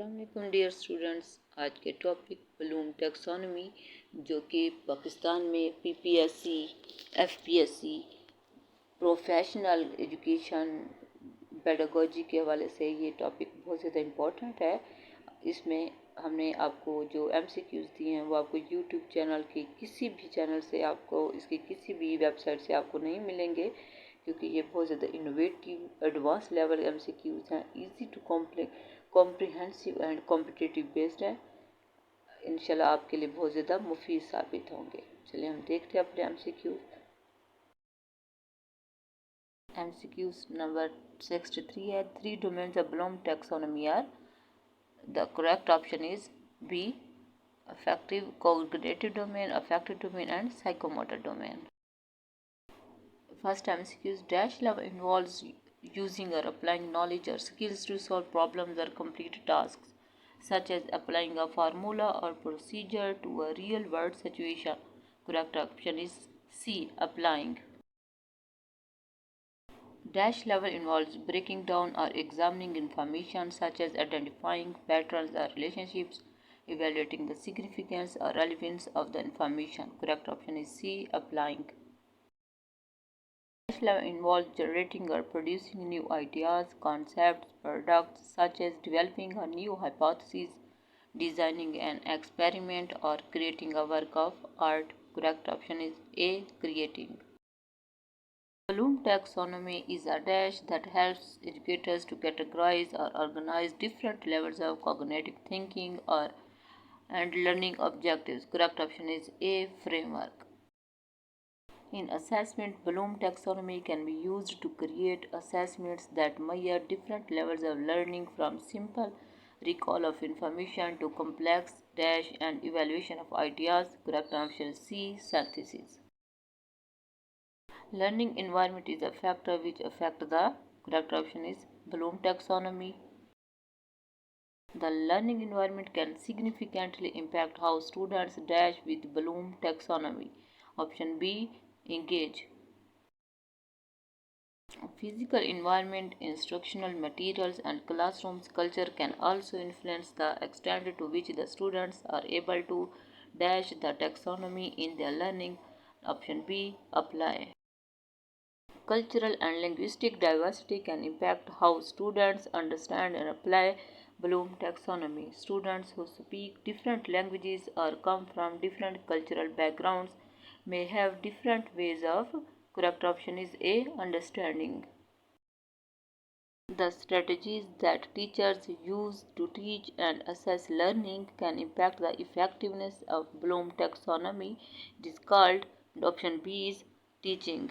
अस्सलाम वालेकुम dear students. आज के टॉपिक ब्लूम टैक्सोनॉमी, जो कि पाकिस्तान में PPSC, FPSC, professional education, pedagogy के हवाले से ये टॉपिक बहुत ज़्यादा इम्पोर्टेंट है। इसमें हमने आपको जो एमसीक्यूज़ दिए हैं वो आपको यूट्यूब चैनल के किसी भी चैनल से, आपको इसकी किसी भी वेबसाइट से आपको नहीं मिलेंगे, क्योंकि ये बहुत ज़्यादा इनोवेटिव एडवांस लेवल एमसीक्यूज़ हैं, easy to comprehensive and competitive based है। इंशाल्लाह आपके लिए बहुत ज़्यादा मुफीद साबित होंगे। चलिए हम देखते हैं अपने एमसीक्यूज़ नंबर 63 है। 3 domains of Bloom taxonomy are, the correct option is B, affective, cognitive domain, affective domain and psychomotor domain. First MCQ is dash level involves using or applying knowledge or skills to solve problems or complete tasks, such as applying a formula or procedure to a real world situation. Correct option is C, applying. Dash level involves breaking down or examining information, such as identifying patterns or relationships, evaluating the significance or relevance of the information. Correct option is C, applying. Dash level involves generating or producing new ideas, concepts, products, such as developing a new hypothesis, designing an experiment, or creating a work of art. Correct option is A, creating. Bloom taxonomy is a dash that helps educators to categorize or organize different levels of cognitive thinking and learning objectives. Correct option is A, framework. In assessment, Bloom taxonomy can be used to create assessments that measure different levels of learning, from simple recall of information to complex dash and evaluation of ideas. Correct option C, synthesis. Learning environment is a factor which affects the correct option is Bloom taxonomy. The learning environment can significantly impact how students dash with Bloom taxonomy. Option B, engage. Physical environment, instructional materials, and classrooms culture can also influence the extent to which the students are able to dash the taxonomy in their learning. Option B, apply. Cultural and linguistic diversity can impact how students understand and apply Bloom taxonomy. Students who speak different languages or come from different cultural backgrounds may have different ways of, correct option is A, understanding. The strategies that teachers use to teach and assess learning can impact the effectiveness of Bloom taxonomy. It is called, option B is teaching.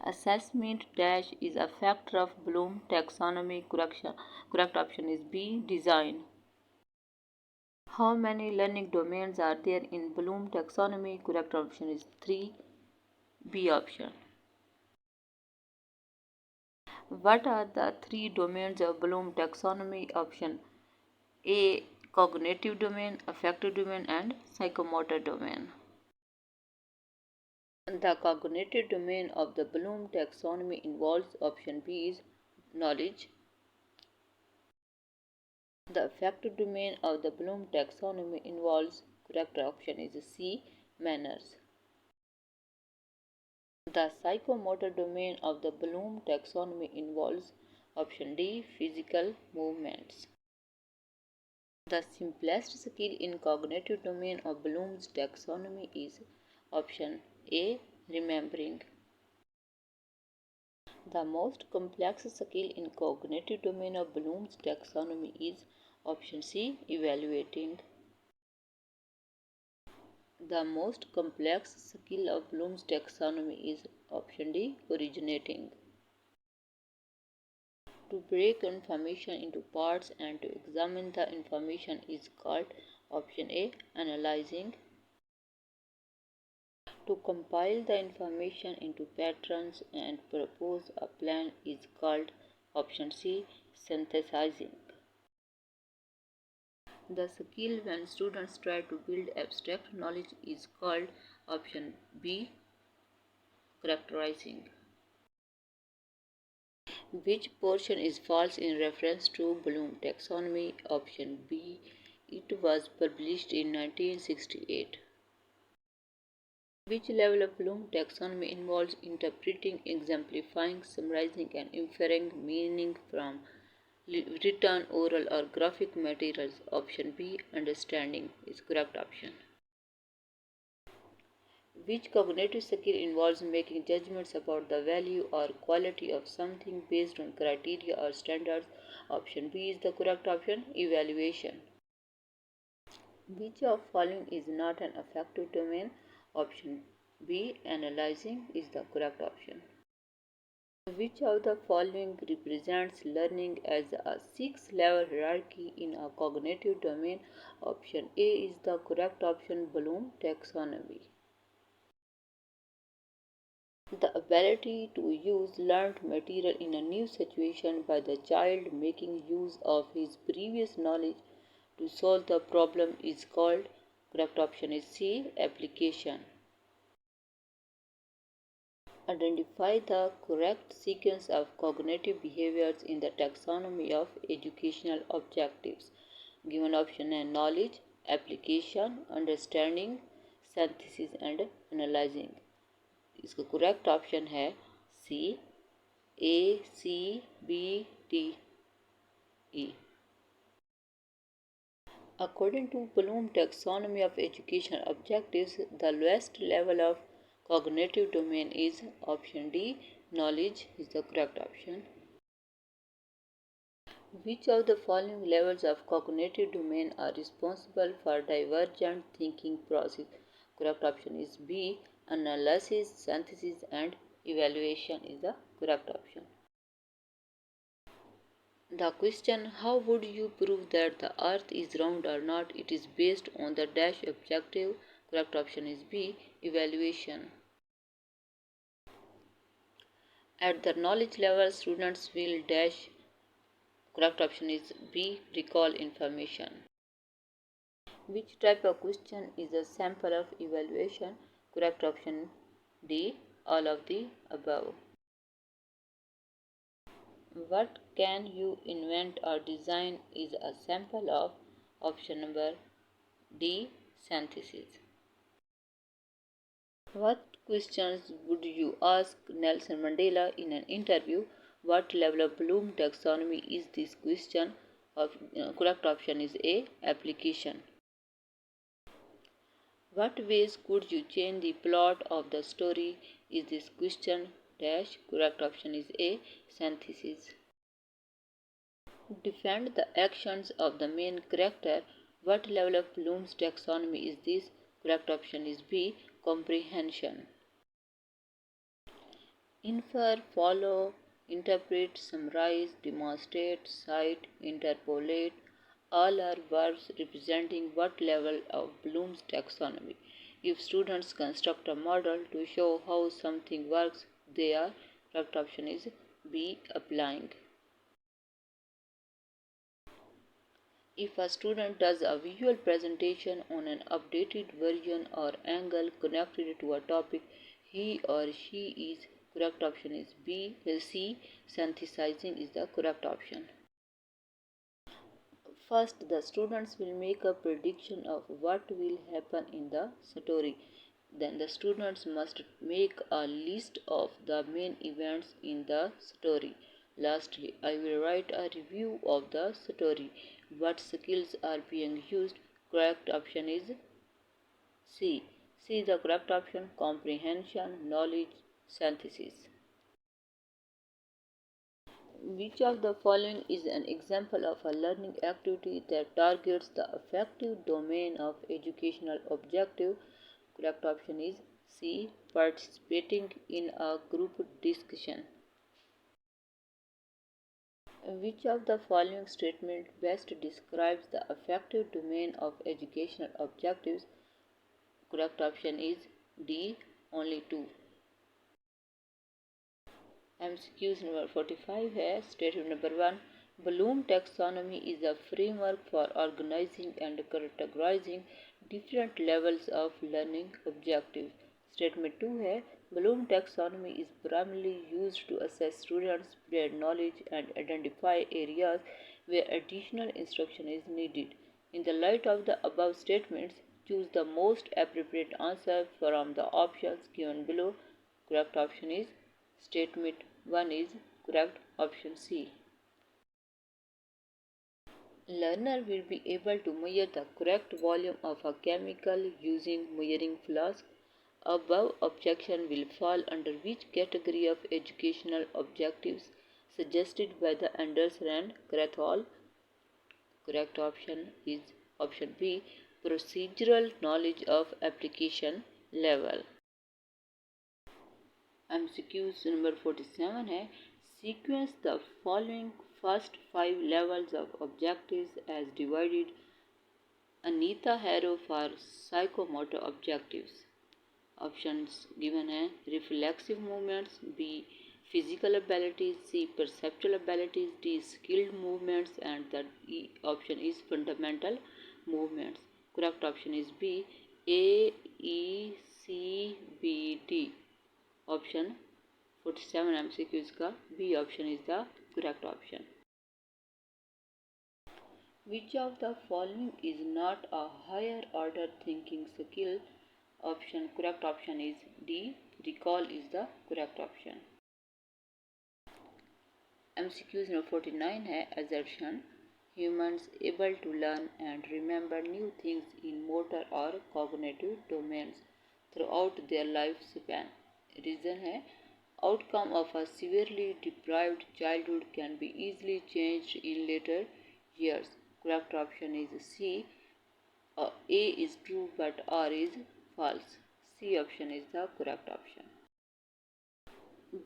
Assessment dash is a factor of Bloom taxonomy. Correct option is B, design. How many learning domains are there in Bloom taxonomy? Correct option is 3, B option. What are the 3 domains of Bloom taxonomy? Option A, cognitive domain, affective domain and psychomotor domain. The cognitive domain of the Bloom taxonomy involves, option B is knowledge. The affective domain of the Bloom taxonomy involves, correct option is C, manners. The psychomotor domain of the Bloom taxonomy involves, option D, physical movements. The simplest skill in cognitive domain of Bloom's taxonomy is, option A, remembering. The most complex skill in cognitive domain of Bloom's taxonomy is, option C, evaluating. The most complex skill of Bloom's taxonomy is, option D, originating. To break information into parts and to examine the information is called, option A, analyzing. To compile the information into patterns and propose a plan is called, option C, synthesizing. The skill when students try to build abstract knowledge is called, option B, characterizing. Which portion is false in reference to Bloom taxonomy? Option B. It was published in 1968. Which level of Bloom taxonomy involves interpreting, exemplifying, summarizing, and inferring meaning from written, oral, or graphic materials? Option B. Understanding is correct option. Which cognitive skill involves making judgments about the value or quality of something based on criteria or standards? Option B is the correct option. Evaluation. Which of following is not an affective domain? Option B. Analyzing is the correct option. Which of the following represents learning as a six-level hierarchy in a cognitive domain? Option A is the correct option. Bloom taxonomy. The ability to use learned material in a new situation by the child making use of his previous knowledge to solve the problem is called, correct option is C, application. Identify the correct sequence of cognitive behaviors in the taxonomy of educational objectives. Given option are knowledge, application, understanding, synthesis and analyzing. इसका correct option है सी ACBDE. According to Bloom taxonomy of educational objectives, the lowest level of cognitive domain is option D. Knowledge is the correct option. Which of the following levels of cognitive domain are responsible for divergent thinking process? Correct option is B. Analysis, synthesis and evaluation is the correct option. The question, how would you prove that the earth is round or not? It is based on the dash objective. Correct option is B. Evaluation. At the knowledge level, students will dash. Correct option is B. Recall information. Which type of question is a sample of evaluation? Correct option D. All of the above. What can you invent or design is a sample of option number D. Synthesis. What questions would you ask Nelson Mandela in an interview? What level of Bloom taxonomy is this question? Correct option is A. Application. What ways could you change the plot of the story? Is this question dash? Correct option is A. Synthesis. Defend the actions of the main character. What level of Bloom's taxonomy is this? Correct option is B. Comprehension. Infer, follow, interpret, summarize, demonstrate, cite, interpolate, all are verbs representing what level of Bloom's taxonomy. If students construct a model to show how something works, their correct option is B. Applying. If a student does a visual presentation on an updated version or angle connected to a topic, he or she is correct option is B. C. Synthesizing is the correct option. First, the students will make a prediction of what will happen in the story. Then the students must make a list of the main events in the story. Lastly, I will write a review of the story. What skills are being used? Correct option is C. C is the correct option. Comprehension, knowledge, synthesis. Which of the following is an example of a learning activity that targets the affective domain of educational objective? Correct option is C. Participating in a group discussion. Which of the following statements best describes the affective domain of educational objectives? Correct option is D. Only two. MCQs number 45 है. Statement number 1. Bloom taxonomy is a framework for organizing and categorizing different levels of learning objectives. Statement 2 है. Bloom taxonomy is primarily used to assess students' prior knowledge and identify areas where additional instruction is needed. In the light of the above statements, choose the most appropriate answer from the options given below. Correct option is statement 1 is correct, option C. Learner will be able to measure the correct volume of a chemical using measuring flask. Above objection will fall under which category of educational objectives suggested by the Anders and Krathwohl? Correct option is option B, procedural knowledge of application level. MCQs number 47 है sequence the following first 5 levels of objectives as divided. Anita Harrow for psychomotor objectives. Options given है reflexive movements, B physical abilities, C perceptual abilities, D skilled movements, and the E option is fundamental movements. Correct option is B, A, E, C, B, D. Option 47 MCQs का B option is the correct option. Which of the following is not a higher order thinking skill? Correct option is D. Recall is the correct option. MCQs number 49 है assertion. Humans able to learn and remember new things in motor or cognitive domains throughout their lifespan. Reason है outcome of a severely deprived childhood can be easily changed in later years. Correct option is C. A is true but R is false. C option is the correct option.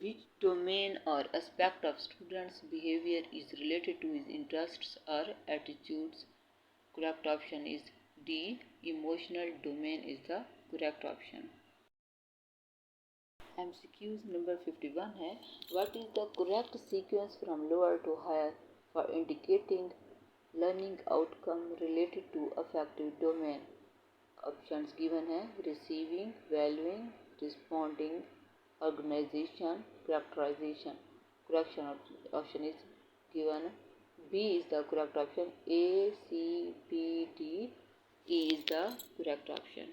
Which domain or aspect of student's behavior is related to his interests or attitudes? Correct option is D. Emotional domain is the correct option. MCQs number 51 है what is the correct sequence from lower to higher for indicating learning outcome related to affective domain? Options given है receiving, valuing, responding, organization, characterization. Correct option is given B is the correct option. A, C, B, D, E is the correct option.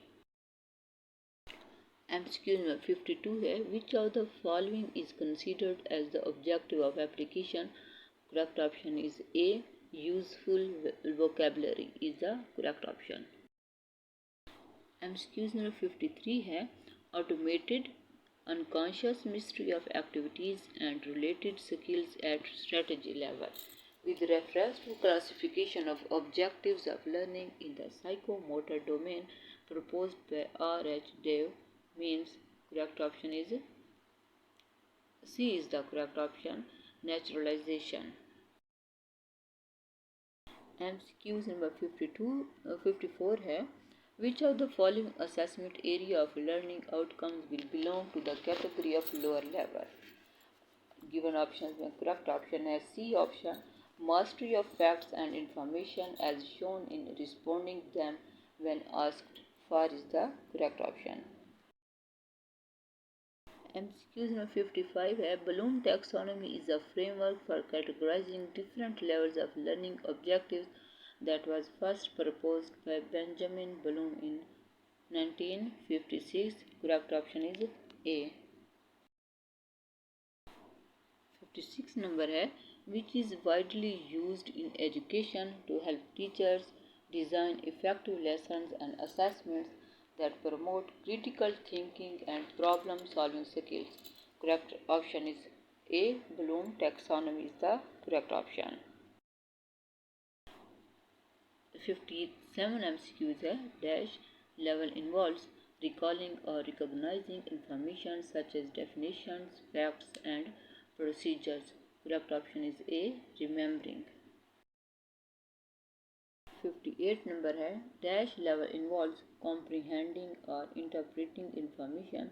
MCQ number 52 है which of the following is considered as the objective of application? Correct option is A. Useful vocabulary is the correct option. MCQ number 53 है automated unconscious mystery of activities and related skills at strategy level. With reference to classification of objectives of learning in the psychomotor domain proposed by R.H. Dave means correct option is C is the correct option, naturalization. MCQs number 54 है which of the following assessment area of learning outcomes will belong to the category of lower level? Given options में correct option है C option, mastery of facts and information as shown in responding them when asked for is the correct option. MCQ number 55 है Bloom taxonomy is a framework for categorizing different levels of learning objectives that was first proposed by Benjamin Bloom in 1956. Correct option is A. 56 number है which is widely used in education to help teachers design effective lessons and assessments that promote critical thinking and problem solving skills. Correct option is A. Bloom taxonomy is the correct option. 57 MCQs है dash level involves recalling or recognizing information such as definitions, facts and procedures. Correct option is A. Remembering. 58 number है dash level involves comprehending or interpreting information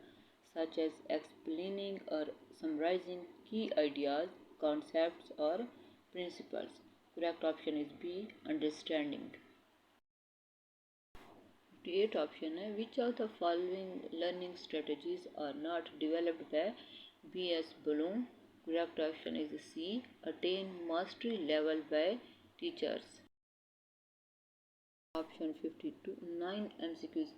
such as explaining or summarizing key ideas, concepts or principles. Correct option is B. Understanding. 58 option है which of the following learning strategies are not developed by B.S. Bloom. Correct option is C. Attain mastery level by teachers. Option 52. 9 MCQs.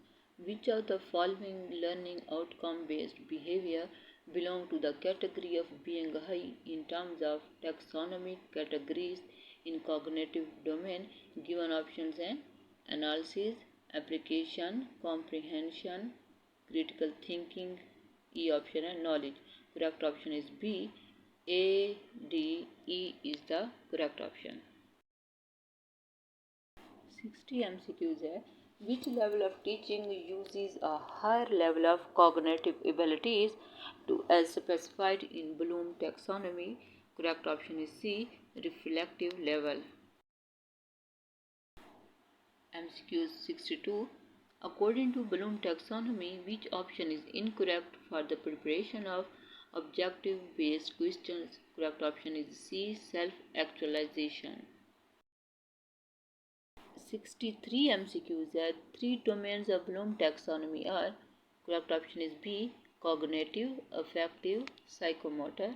Which of the following learning outcome based behavior belong to the category of being high in terms of taxonomic categories in cognitive domain? Given options are analysis, application, comprehension, critical thinking. E option is knowledge. Correct option is B. A, D, E is the correct option. 60 MCQs है which level of teaching uses a higher level of cognitive abilities to as specified in Bloom taxonomy? Correct option is C. Reflective level. MCQs 62. According to Bloom taxonomy, which option is incorrect for the preparation of objective based questions? Correct option is C. Self actualization. 63 MCQs are three domains of Bloom taxonomy are. Correct option is B. Cognitive, affective, psychomotor.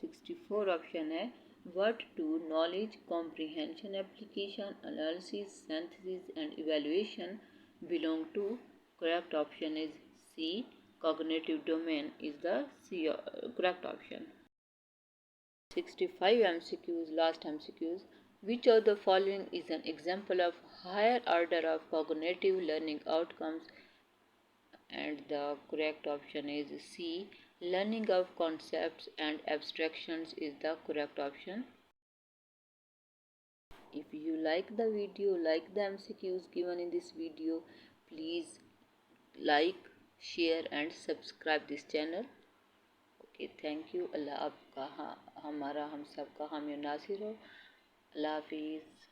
64 option है what do knowledge, comprehension, application, analysis, synthesis and evaluation belong to? Correct option is C. Cognitive domain is the correct option. 65 MCQs, last MCQs. Which of the following is an example of higher order of cognitive learning outcomes? And the correct option is C. Learning of concepts and abstractions is the correct option. If you like the video, like the MCQs given in this video, please like, share and subscribe this channel. Okay thank you. अल्लाह आपका हमारा हम सब का हामी नासिर हो। अल्लाह हाफिज़।